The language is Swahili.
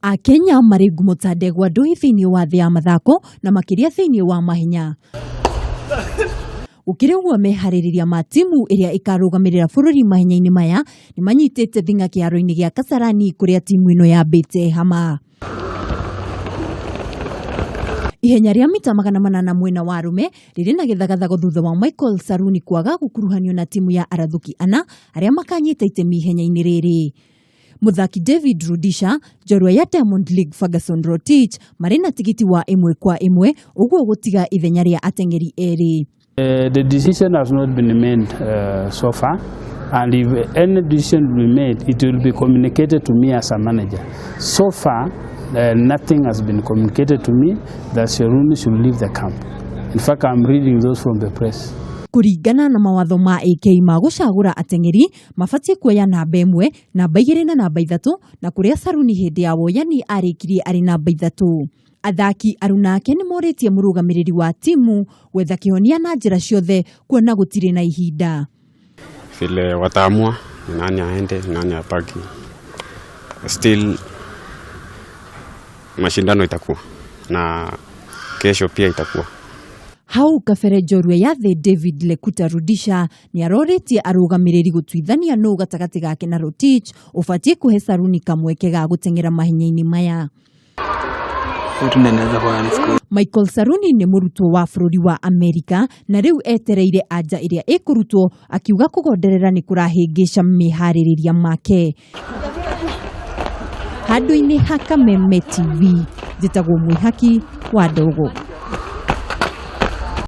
Akenya marĩ ngumo ta ndegwa ndũĩ thĩinĩ wa thĩ ya mathako na makĩria thĩinĩ wa mahenya. Gũkĩrĩ ũguo meharĩrĩria ma timu ĩrĩa ĩkarũgamĩrĩra bũrũri mahenya-inĩ maya nĩ manyitĩte thing'a kĩharo-inĩ gĩa Kasarani kũrĩa timu ĩno yambĩte hama. Ihenya rĩa mita 800 mwena wa arũme rĩrĩ na gĩthagathago thutha wa Michael Saruni kwaga gũkuruhanio na timu ya arathuki ana arĩa makanyita itemi ihenya-inĩ rĩrĩ. Muthaki David Rudisha, njorua ya Diamond League Ferguson Rotich marĩ na tigiti wa 1-1 ũguo gũtiga ithenya rĩa atengeri erĩ. The decision has not been made so far, and if any decision will be made, it will be communicated to me as a manager. So far, nothing has been communicated to me that Saruni should leave the camp. In fact, I'm reading those from the press. Kuringana na mawatho ma AK ma gũcagũra atengeri mabatie kuoya namba 1, namba 2 na namba 3 na kũrĩa Saruni hĩndĩ ya woyani arĩkirie arĩ namba 3. Athaki aruna ake nĩ morĩtie mũrũgamĩrĩri wa timu gwetha kĩhonia na njĩra ciothe kuona gũtirĩ na ihinda. Vile wataamua nani aende nani abaki, still mashindano itakuwa na kesho pia itakuwa. Hau kabere njorua ya thĩ David Lekuta Rudisha nĩ arorĩtie arũgamĩrĩri gũtuithania nũ gatagatĩ gake na Rotich ũbatie kũhe Saruni kamweke ga gũteng'era mahenya-inĩ maya. Michael Saruni nĩ mũrutwo wa bũrũri wa Amerika na rĩu etereire anja ĩrĩa ĩkũrutwo akiuga kũgonderera nĩ kũrahĩngĩca meharĩrĩria make. Handũ-inĩ ha Kameme TV, njĩtagwo Mwĩhaki wa Ndogo.